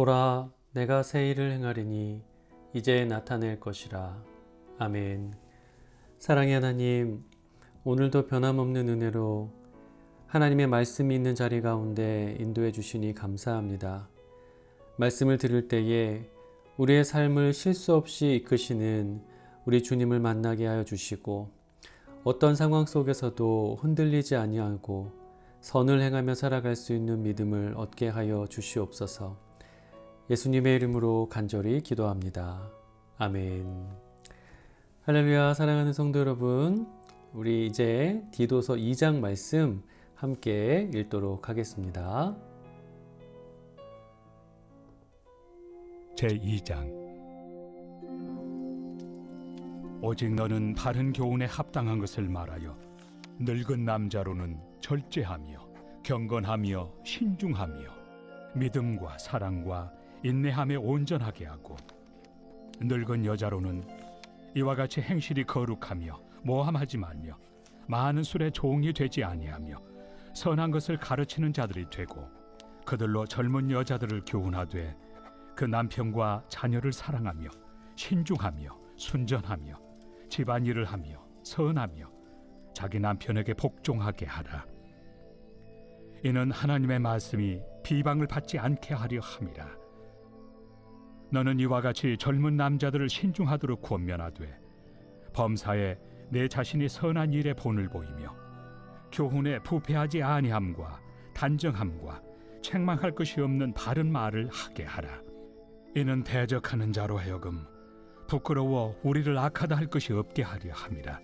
보라, 내가 새 일을 행하리니 이제 나타낼 것이라. 아멘. 사랑의 하나님, 오늘도 변함없는 은혜로 하나님의 말씀이 있는 자리 가운데 인도해 주시니 감사합니다. 말씀을 들을 때에 우리의 삶을 실수 없이 이끄시는 우리 주님을 만나게 하여 주시고, 어떤 상황 속에서도 흔들리지 아니하고 선을 행하며 살아갈 수 있는 믿음을 얻게 하여 주시옵소서. 예수님의 이름으로 간절히 기도합니다. 아멘. 할렐루야. 사랑하는 성도 여러분, 우리 이제 디도서 2장 말씀 함께 읽도록 하겠습니다. 제2장. 오직 너는 바른 교훈에 합당한 것을 말하여 늙은 남자로는 절제하며 경건하며 신중하며 믿음과 사랑과 인내함에 온전하게 하고, 늙은 여자로는 이와 같이 행실이 거룩하며 모함하지 말며 많은 술에 종이 되지 아니하며 선한 것을 가르치는 자들이 되고, 그들로 젊은 여자들을 교훈하되 그 남편과 자녀를 사랑하며 신중하며 순전하며 집안일을 하며 선하며 자기 남편에게 복종하게 하라. 이는 하나님의 말씀이 비방을 받지 않게 하려 함이라. 너는 이와 같이 젊은 남자들을 신중하도록 권면하되 범사에 내 자신이 선한 일에 본을 보이며 교훈에 부패하지 아니함과 단정함과 책망할 것이 없는 바른 말을 하게 하라. 이는 대적하는 자로 하여금 부끄러워 우리를 악하다 할 것이 없게 하려 함이라.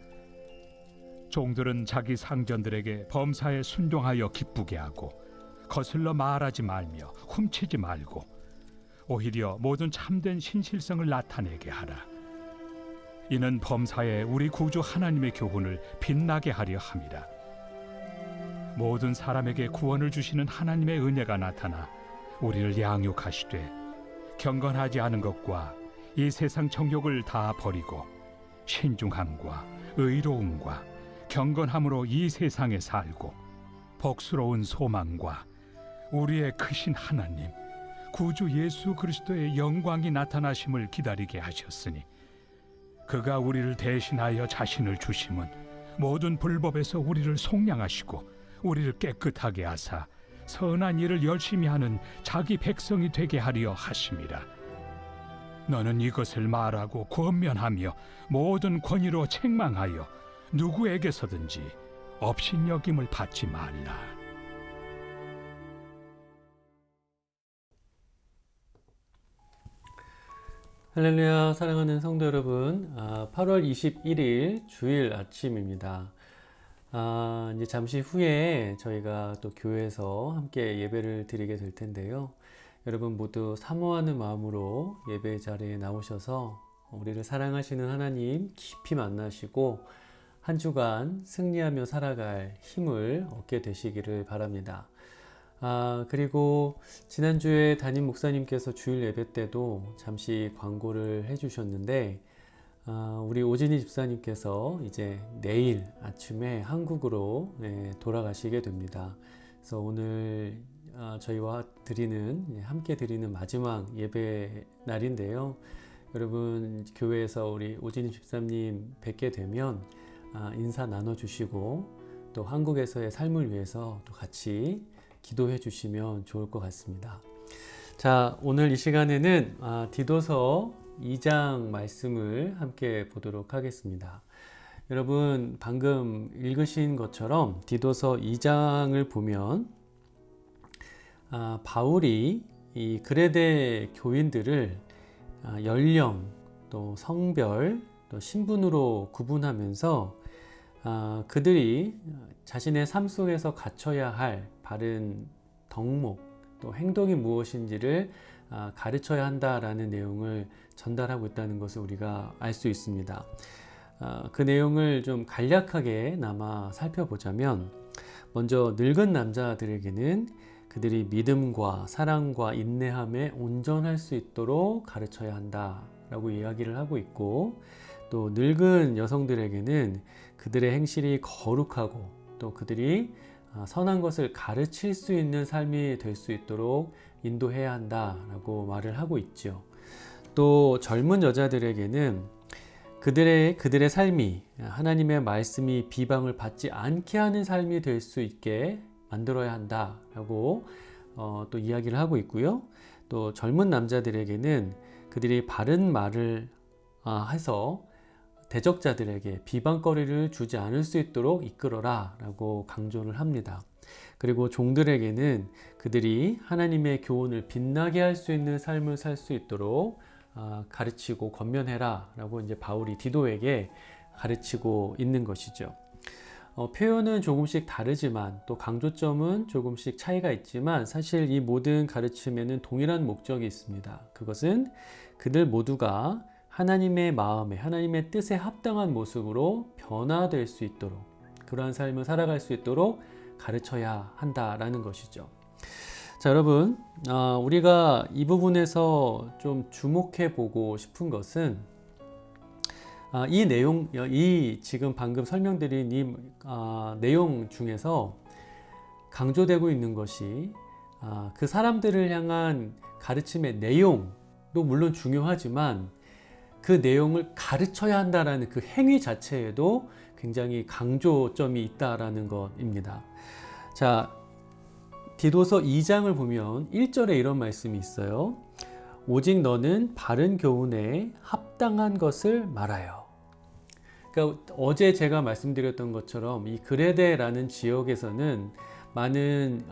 종들은 자기 상전들에게 범사에 순종하여 기쁘게 하고 거슬러 말하지 말며 훔치지 말고 오히려 모든 참된 신실성을 나타내게 하라. 이는 범사에 우리 구주 하나님의 교훈을 빛나게 하려 함이라. 모든 사람에게 구원을 주시는 하나님의 은혜가 나타나 우리를 양육하시되 경건하지 않은 것과 이 세상 정욕을 다 버리고 신중함과 의로움과 경건함으로 이 세상에 살고 복스러운 소망과 우리의 크신 하나님 구주 예수 그리스도의 영광이 나타나심을 기다리게 하셨으니, 그가 우리를 대신하여 자신을 주심은 모든 불법에서 우리를 속량하시고 우리를 깨끗하게 하사 선한 일을 열심히 하는 자기 백성이 되게 하려 하심이라. 너는 이것을 말하고 권면하며 모든 권위로 책망하여 누구에게서든지 업신여김을 받지 말라. 할렐루야. 사랑하는 성도 여러분, 8월 21일 주일 아침입니다. 이제 잠시 후에 저희가 또 교회에서 함께 예배를 드리게 될 텐데요. 여러분 모두 사모하는 마음으로 예배 자리에 나오셔서 우리를 사랑하시는 하나님 깊이 만나시고 한 주간 승리하며 살아갈 힘을 얻게 되시기를 바랍니다. 그리고 지난주에 담임 목사님께서 주일 예배 때도 잠시 광고를 해주셨는데, 우리 오진희 집사님께서 이제 내일 아침에 한국으로 돌아가시게 됩니다. 그래서 오늘 저희와 함께 드리는 마지막 예배 날인데요. 여러분 교회에서 우리 오진희 집사님 뵙게 되면 인사 나눠주시고 또 한국에서의 삶을 위해서 또 같이 기도해 주시면 좋을 것 같습니다. 자, 오늘 이 시간에는 디도서 2장 말씀을 함께 보도록 하겠습니다. 여러분 방금 읽으신 것처럼 디도서 2장을 보면 바울이 이 그레데 교인들을 연령, 또 성별, 또 신분으로 구분하면서 그들이 자신의 삶 속에서 갖춰야 할 바른 덕목, 또 행동이 무엇인지를 가르쳐야 한다라는 내용을 전달하고 있다는 것을 우리가 알 수 있습니다. 그 내용을 좀 간략하게나마 살펴보자면, 먼저 늙은 남자들에게는 그들이 믿음과 사랑과 인내함에 온전할 수 있도록 가르쳐야 한다라고 이야기를 하고 있고, 또 늙은 여성들에게는 그들의 행실이 거룩하고 또 그들이 선한 것을 가르칠 수 있는 삶이 될 수 있도록 인도해야 한다라고 말을 하고 있죠. 또 젊은 여자들에게는 그들의 삶이 하나님의 말씀이 비방을 받지 않게 하는 삶이 될 수 있게 만들어야 한다라고 또 이야기를 하고 있고요. 또 젊은 남자들에게는 그들이 바른 말을 해서 대적자들에게 비방거리를 주지 않을 수 있도록 이끌어라 라고 강조를 합니다. 그리고 종들에게는 그들이 하나님의 교훈을 빛나게 할 수 있는 삶을 살 수 있도록 가르치고 권면해라 라고 이제 바울이 디도에게 가르치고 있는 것이죠. 표현은 조금씩 다르지만 또 강조점은 조금씩 차이가 있지만 사실 이 모든 가르침에는 동일한 목적이 있습니다. 그것은 그들 모두가 하나님의 마음에 하나님의 뜻에 합당한 모습으로 변화될 수 있도록 그러한 삶을 살아갈 수 있도록 가르쳐야 한다라는 것이죠. 자, 여러분, 우리가 이 부분에서 좀 주목해 보고 싶은 것은 이 지금 방금 설명드린 이 내용 중에서 강조되고 있는 것이 그 사람들을 향한 가르침의 내용도 물론 중요하지만 그 내용을 가르쳐야 한다라는 그 행위 자체에도 굉장히 강조점이 있다라는 것입니다. 자, 디도서 2장을 보면 1절에 이런 말씀이 있어요. 오직 너는 바른 교훈에 합당한 것을 말하여. 그러니까 어제 제가 말씀드렸던 것처럼 이 그레데라는 지역에서는 많은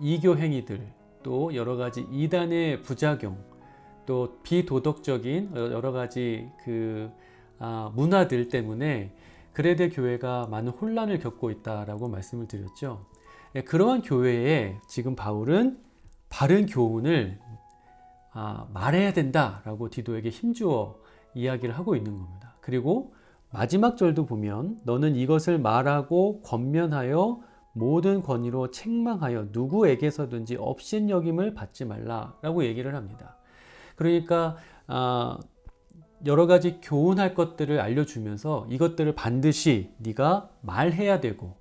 이교 행위들, 또 여러 가지 이단의 부작용, 또 비도덕적인 여러 가지 그 문화들 때문에 그레데 교회가 많은 혼란을 겪고 있다라고 말씀을 드렸죠. 그러한 교회에 지금 바울은 바른 교훈을 말해야 된다라고 디도에게 힘주어 이야기를 하고 있는 겁니다. 그리고 마지막 절도 보면 너는 이것을 말하고 권면하여 모든 권위로 책망하여 누구에게서든지 업신여김을 받지 말라라고 얘기를 합니다. 그러니까 여러 가지 교훈할 것들을 알려주면서 이것들을 반드시 네가 말해야 되고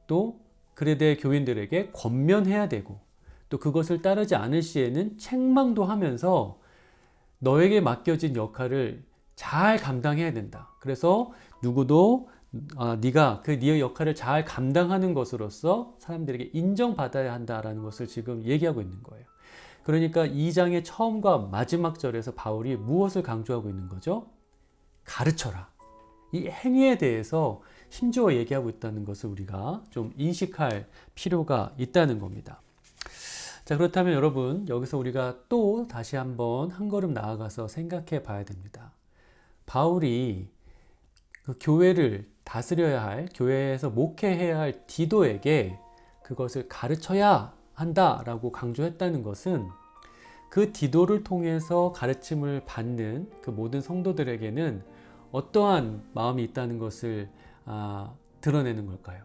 또 그레데 교인들에게 권면해야 되고 또 그것을 따르지 않을 시에는 책망도 하면서 너에게 맡겨진 역할을 잘 감당해야 된다. 그래서 누구도 네가 네 역할을 잘 감당하는 것으로서 사람들에게 인정받아야 한다라는 것을 지금 얘기하고 있는 거예요. 그러니까 2장의 처음과 마지막 절에서 바울이 무엇을 강조하고 있는 거죠? 가르쳐라. 이 행위에 대해서 힘주어 얘기하고 있다는 것을 우리가 좀 인식할 필요가 있다는 겁니다. 자, 그렇다면 여러분, 여기서 우리가 또 다시 한번 한 걸음 나아가서 생각해 봐야 됩니다. 바울이 그 교회를 다스려야 할, 교회에서 목회해야 할 디도에게 그것을 가르쳐야 한다라고 강조했다는 것은 그 디도를 통해서 가르침을 받는 그 모든 성도들에게는 어떠한 마음이 있다는 것을 드러내는 걸까요?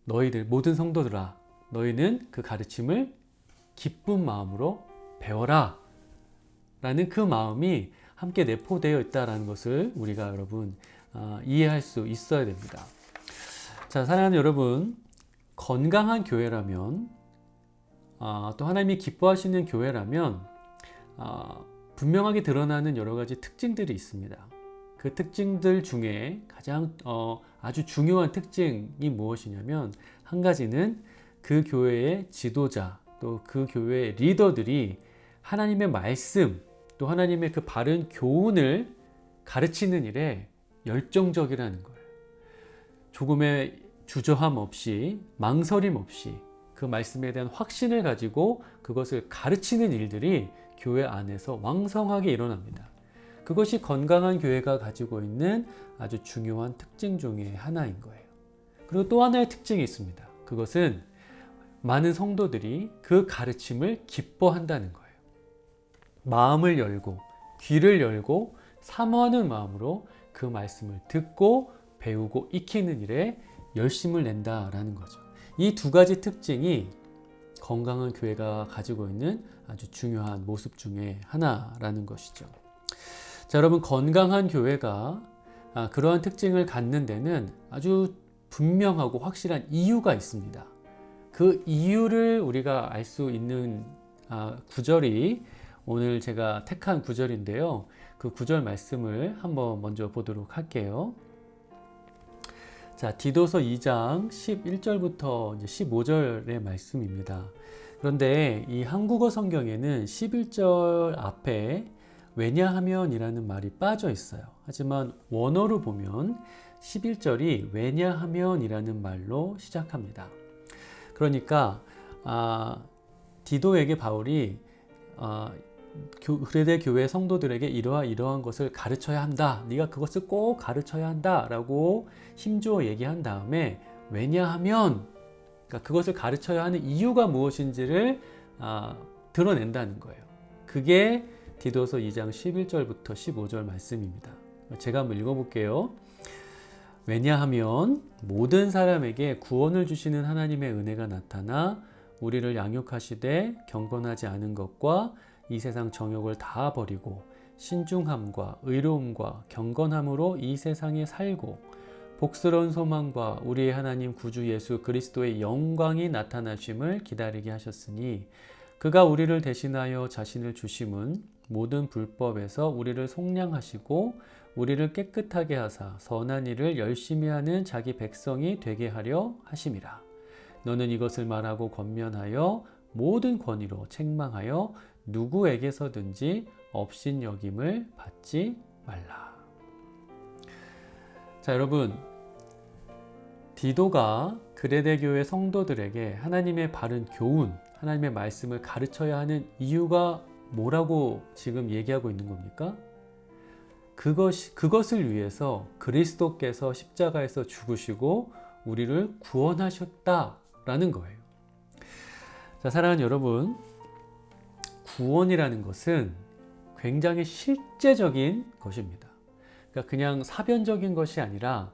너희들 모든 성도들아, 너희는 그 가르침을 기쁜 마음으로 배워라 라는 그 마음이 함께 내포되어 있다는 것을 우리가 여러분 이해할 수 있어야 됩니다. 자, 사랑하는 여러분, 건강한 교회라면 또 하나님이 기뻐하시는 교회라면 분명하게 드러나는 여러 가지 특징들이 있습니다. 그 특징들 중에 가장 아주 중요한 특징이 무엇이냐면 한 가지는 그 교회의 지도자 또 그 교회의 리더들이 하나님의 말씀 또 하나님의 그 바른 교훈을 가르치는 일에 열정적이라는 거예요. 조금의 주저함 없이 망설임 없이 그 말씀에 대한 확신을 가지고 그것을 가르치는 일들이 교회 안에서 왕성하게 일어납니다. 그것이 건강한 교회가 가지고 있는 아주 중요한 특징 중에 하나인 거예요. 그리고 또 하나의 특징이 있습니다. 그것은 많은 성도들이 그 가르침을 기뻐한다는 거예요. 마음을 열고 귀를 열고 사모하는 마음으로 그 말씀을 듣고 배우고 익히는 일에 열심을 낸다라는 거죠. 이 두 가지 특징이 건강한 교회가 가지고 있는 아주 중요한 모습 중에 하나라는 것이죠. 자, 여러분, 건강한 교회가 그러한 특징을 갖는 데는 아주 분명하고 확실한 이유가 있습니다. 그 이유를 우리가 알 수 있는 구절이 오늘 제가 택한 구절인데요. 그 구절 말씀을 한번 먼저 보도록 할게요. 자, 디도서 2장 11절부터 이제 15절의 말씀입니다. 그런데 이 한국어 성경에는 11절 앞에 왜냐하면이라는 말이 빠져 있어요. 하지만 원어로 보면 11절이 왜냐하면이라는 말로 시작합니다. 그러니까 디도에게 바울이 그레데 교회 성도들에게 이러한 것을 가르쳐야 한다. 네가 그것을 꼭 가르쳐야 한다 라고 힘주어 얘기한 다음에 왜냐하면, 그러니까 그것을 가르쳐야 하는 이유가 무엇인지를 드러낸다는 거예요. 그게 디도서 2장 11절부터 15절 말씀입니다. 제가 한번 읽어볼게요. 왜냐하면 모든 사람에게 구원을 주시는 하나님의 은혜가 나타나 우리를 양육하시되 경건하지 않은 것과 이 세상 정욕을 다 버리고 신중함과 의로움과 경건함으로 이 세상에 살고 복스러운 소망과 우리의 하나님 구주 예수 그리스도의 영광이 나타나심을 기다리게 하셨으니 그가 우리를 대신하여 자신을 주심은 모든 불법에서 우리를 속량하시고 우리를 깨끗하게 하사 선한 일을 열심히 하는 자기 백성이 되게 하려 하심이라. 너는 이것을 말하고 권면하여 모든 권위로 책망하여 누구에게서든지 업신여김을 받지 말라. 자, 여러분, 디도가 그레데 교회 성도들에게 하나님의 바른 교훈, 하나님의 말씀을 가르쳐야 하는 이유가 뭐라고 지금 얘기하고 있는 겁니까? 그것을 위해서 그리스도께서 십자가에서 죽으시고 우리를 구원하셨다라는 거예요. 자, 사랑하는 여러분, 구원이라는 것은 굉장히 실제적인 것입니다. 그러니까 그냥 사변적인 것이 아니라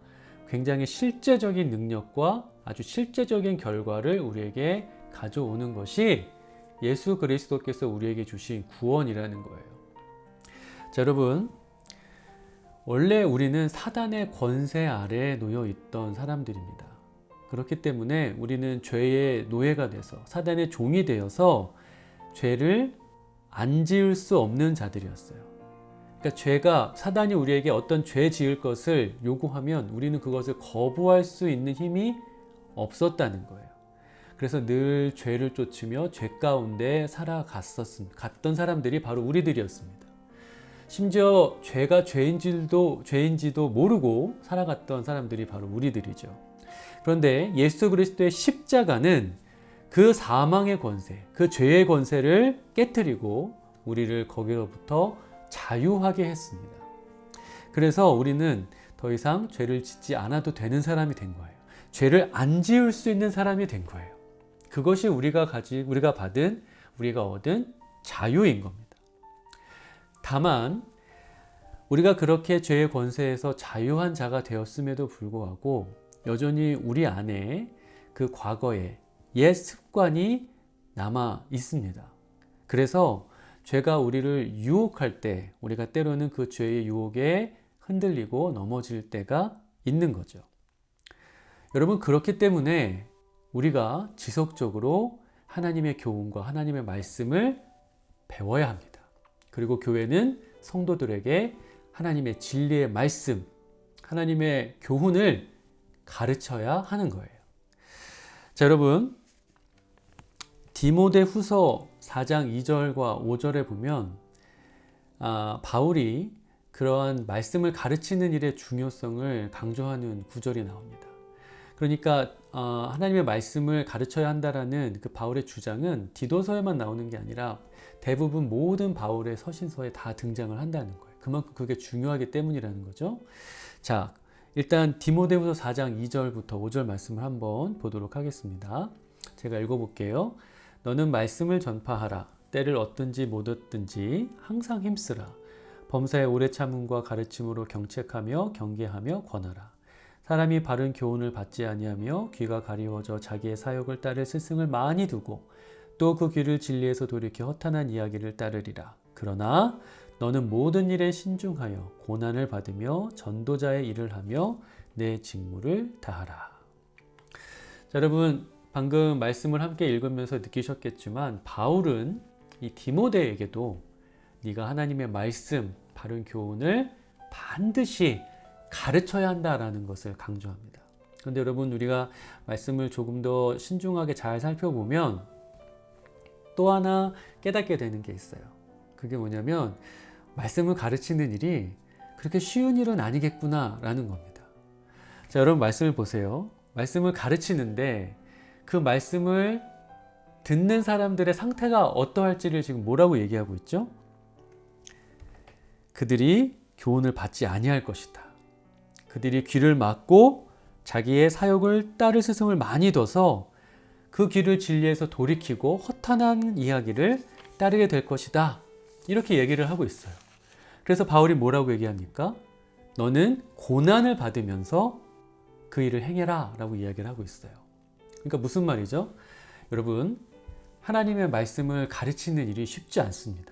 굉장히 실제적인 능력과 아주 실제적인 결과를 우리에게 가져오는 것이 예수 그리스도께서 우리에게 주신 구원이라는 거예요. 자, 여러분, 원래 우리는 사단의 권세 아래에 놓여 있던 사람들입니다. 그렇기 때문에 우리는 죄의 노예가 돼서 사단의 종이 되어서 죄를 안 지을 수 없는 자들이었어요. 그러니까 사단이 우리에게 어떤 죄 지을 것을 요구하면 우리는 그것을 거부할 수 있는 힘이 없었다는 거예요. 그래서 늘 죄를 쫓으며 죄 가운데 살아갔던 사람들이 바로 우리들이었습니다. 심지어 죄가 죄인지도 모르고 살아갔던 사람들이 바로 우리들이죠. 그런데 예수 그리스도의 십자가는 그 사망의 권세, 그 죄의 권세를 깨트리고 우리를 거기로부터 자유하게 했습니다. 그래서 우리는 더 이상 죄를 짓지 않아도 되는 사람이 된 거예요. 죄를 안 지을 수 있는 사람이 된 거예요. 그것이 우리가 얻은 자유인 겁니다. 다만 우리가 그렇게 죄의 권세에서 자유한 자가 되었음에도 불구하고 여전히 우리 안에 그 과거의 옛 습관이 남아 있습니다. 그래서 죄가 우리를 유혹할 때 우리가 때로는 그 죄의 유혹에 흔들리고 넘어질 때가 있는 거죠. 여러분, 그렇기 때문에 우리가 지속적으로 하나님의 교훈과 하나님의 말씀을 배워야 합니다. 그리고 교회는 성도들에게 하나님의 진리의 말씀, 하나님의 교훈을 가르쳐야 하는 거예요. 자, 여러분, 디모데후서 4장 2절과 5절에 보면 바울이 그러한 말씀을 가르치는 일의 중요성을 강조하는 구절이 나옵니다. 그러니까 하나님의 말씀을 가르쳐야 한다라는 그 바울의 주장은 디도서에만 나오는 게 아니라 대부분 모든 바울의 서신서에 다 등장을 한다는 거예요. 그만큼 그게 중요하기 때문이라는 거죠. 자, 일단 디모데후서 4장 2절부터 5절 말씀을 한번 보도록 하겠습니다. 제가 읽어볼게요. 너는 말씀을 전파하라. 때를 얻든지 못 얻든지 항상 힘쓰라. 범사의 오래 참음과 가르침으로 경책하며 경계하며 권하라. 사람이 바른 교훈을 받지 아니하며 귀가 가리워져 자기의 사욕을 따를 스승을 많이 두고 또 그 귀를 진리에서 돌이켜 허탄한 이야기를 따르리라. 그러나 너는 모든 일에 신중하여 고난을 받으며 전도자의 일을 하며 내 직무를 다하라. 자, 여러분 방금 말씀을 함께 읽으면서 느끼셨겠지만 바울은 이 디모데에게도 네가 하나님의 말씀, 바른 교훈을 반드시 가르쳐야 한다라는 것을 강조합니다. 그런데 여러분 우리가 말씀을 조금 더 신중하게 잘 살펴보면 또 하나 깨닫게 되는 게 있어요. 그게 뭐냐면 말씀을 가르치는 일이 그렇게 쉬운 일은 아니겠구나라는 겁니다. 자, 여러분 말씀을 보세요. 말씀을 가르치는데 그 말씀을 듣는 사람들의 상태가 어떠할지를 지금 뭐라고 얘기하고 있죠? 그들이 교훈을 받지 아니할 것이다. 그들이 귀를 막고 자기의 사욕을 따를 스승을 많이 둬서 그 귀를 진리에서 돌이키고 허탄한 이야기를 따르게 될 것이다. 이렇게 얘기를 하고 있어요. 그래서 바울이 뭐라고 얘기합니까? 너는 고난을 받으면서 그 일을 행해라 라고 이야기를 하고 있어요. 그러니까 무슨 말이죠? 여러분, 하나님의 말씀을 가르치는 일이 쉽지 않습니다.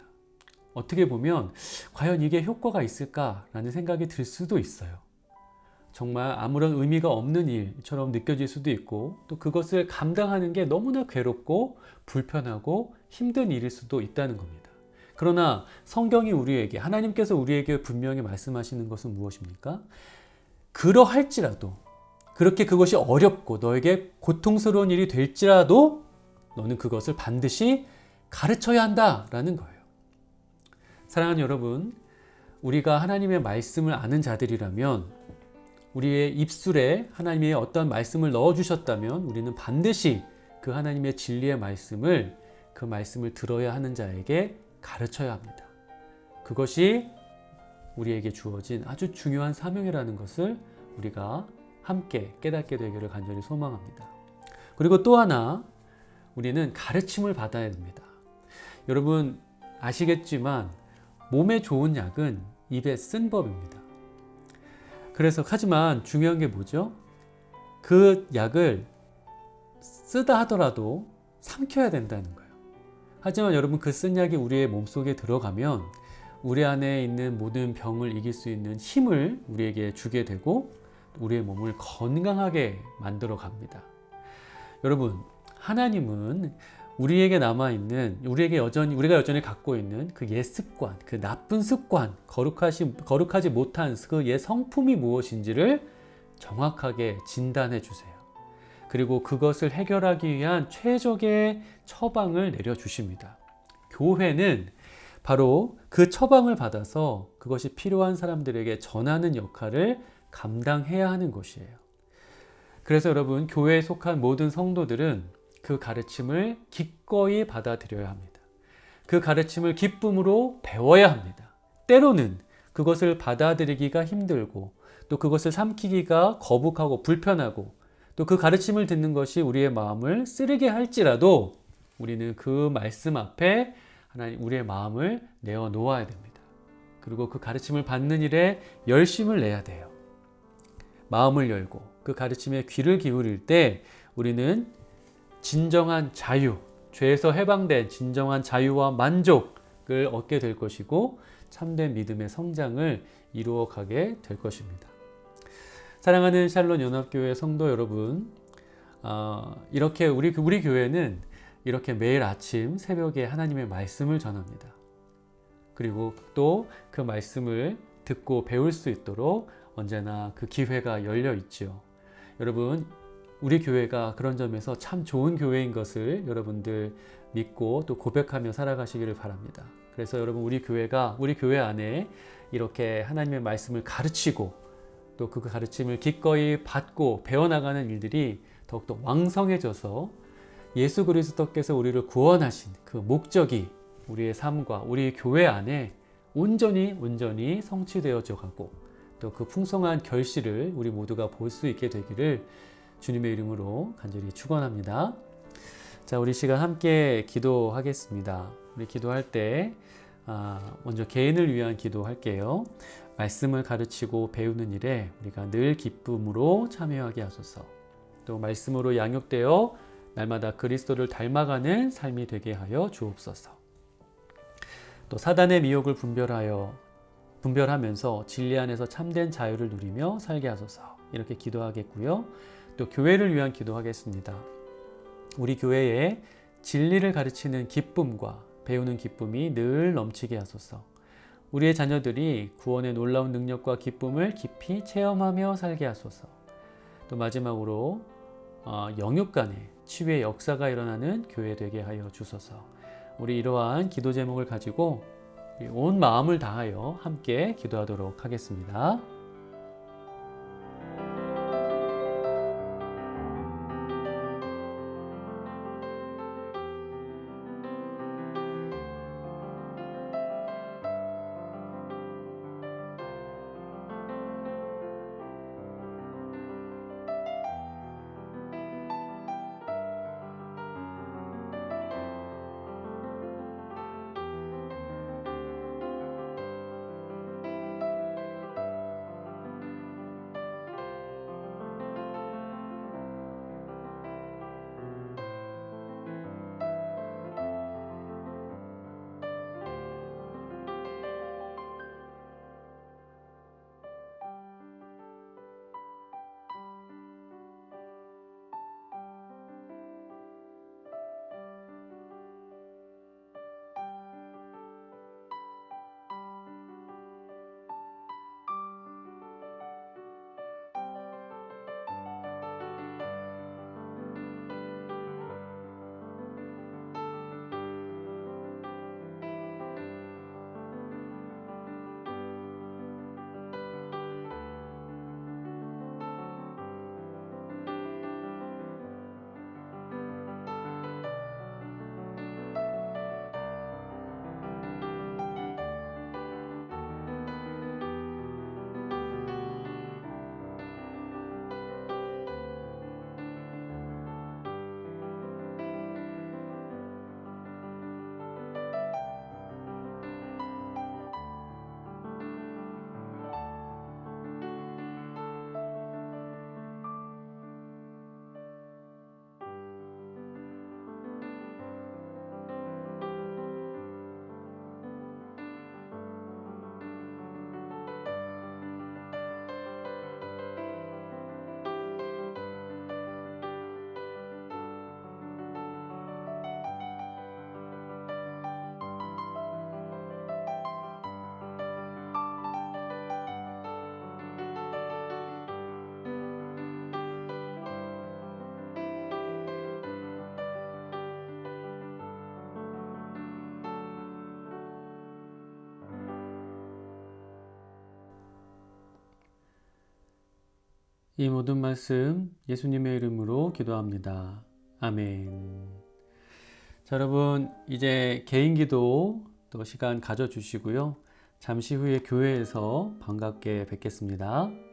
어떻게 보면 과연 이게 효과가 있을까라는 생각이 들 수도 있어요. 정말 아무런 의미가 없는 일처럼 느껴질 수도 있고 또 그것을 감당하는 게 너무나 괴롭고 불편하고 힘든 일일 수도 있다는 겁니다. 그러나 성경이 우리에게, 하나님께서 우리에게 분명히 말씀하시는 것은 무엇입니까? 그러할지라도, 그렇게 그것이 어렵고 너에게 고통스러운 일이 될지라도 너는 그것을 반드시 가르쳐야 한다라는 거예요. 사랑하는 여러분, 우리가 하나님의 말씀을 아는 자들이라면 우리의 입술에 하나님의 어떤 말씀을 넣어주셨다면 우리는 반드시 그 하나님의 진리의 말씀을, 그 말씀을 들어야 하는 자에게 가르쳐야 합니다. 그것이 우리에게 주어진 아주 중요한 사명이라는 것을 우리가 함께 깨닫게 되기를 간절히 소망합니다. 그리고 또 하나, 우리는 가르침을 받아야 됩니다. 여러분 아시겠지만 몸에 좋은 약은 입에 쓴 법입니다. 그래서 하지만 중요한 게 뭐죠? 그 약을 쓰다 하더라도 삼켜야 된다는 거예요. 하지만 여러분 그 쓴 약이 우리의 몸속에 들어가면 우리 안에 있는 모든 병을 이길 수 있는 힘을 우리에게 주게 되고 우리의 몸을 건강하게 만들어 갑니다. 여러분, 하나님은 우리에게 남아있는, 우리가 여전히 갖고 있는 그 옛 습관, 그 나쁜 습관, 거룩하지 못한 그 옛 성품이 무엇인지를 정확하게 진단해 주세요. 그리고 그것을 해결하기 위한 최적의 처방을 내려주십니다. 교회는 바로 그 처방을 받아서 그것이 필요한 사람들에게 전하는 역할을 감당해야 하는 것이에요. 그래서 여러분, 교회에 속한 모든 성도들은 그 가르침을 기꺼이 받아들여야 합니다. 그 가르침을 기쁨으로 배워야 합니다. 때로는 그것을 받아들이기가 힘들고 또 그것을 삼키기가 거북하고 불편하고 또 그 가르침을 듣는 것이 우리의 마음을 쓰리게 할지라도 우리는 그 말씀 앞에 하나님 우리의 마음을 내어 놓아야 됩니다. 그리고 그 가르침을 받는 일에 열심을 내야 돼요. 마음을 열고 그 가르침에 귀를 기울일 때 우리는 진정한 자유, 죄에서 해방된 진정한 자유와 만족을 얻게 될 것이고 참된 믿음의 성장을 이루어가게 될 것입니다. 사랑하는 샬롯 연합교회 성도 여러분, 이렇게 우리 교회는 이렇게 매일 아침 새벽에 하나님의 말씀을 전합니다. 그리고 또 그 말씀을 듣고 배울 수 있도록 언제나 그 기회가 열려 있죠. 여러분, 우리 교회가 그런 점에서 참 좋은 교회인 것을 여러분들 믿고 또 고백하며 살아가시기를 바랍니다. 그래서 여러분 우리 교회 안에 이렇게 하나님의 말씀을 가르치고 또 그 가르침을 기꺼이 받고 배워나가는 일들이 더욱더 왕성해져서 예수 그리스도께서 우리를 구원하신 그 목적이 우리의 삶과 우리 교회 안에 온전히 성취되어져 가고 또 그 풍성한 결실을 우리 모두가 볼 수 있게 되기를 주님의 이름으로 간절히 축원합니다. 자, 우리 시간 함께 기도하겠습니다. 우리 기도할 때 먼저 개인을 위한 기도할게요. 말씀을 가르치고 배우는 일에 우리가 늘 기쁨으로 참여하게 하소서. 또 말씀으로 양육되어 날마다 그리스도를 닮아가는 삶이 되게 하여 주옵소서. 또 사단의 미혹을 분별하면서 진리 안에서 참된 자유를 누리며 살게 하소서. 이렇게 기도하겠고요. 또 교회를 위한 기도하겠습니다. 우리 교회에 진리를 가르치는 기쁨과 배우는 기쁨이 늘 넘치게 하소서. 우리의 자녀들이 구원의 놀라운 능력과 기쁨을 깊이 체험하며 살게 하소서. 또 마지막으로 영육 간의 치유의 역사가 일어나는 교회 되게 하여 주소서. 우리 이러한 기도 제목을 가지고 온 마음을 다하여 함께 기도하도록 하겠습니다. 이 모든 말씀 예수님의 이름으로 기도합니다. 아멘. 자, 여러분 이제 개인 기도 또 시간 가져주시고요. 잠시 후에 교회에서 반갑게 뵙겠습니다.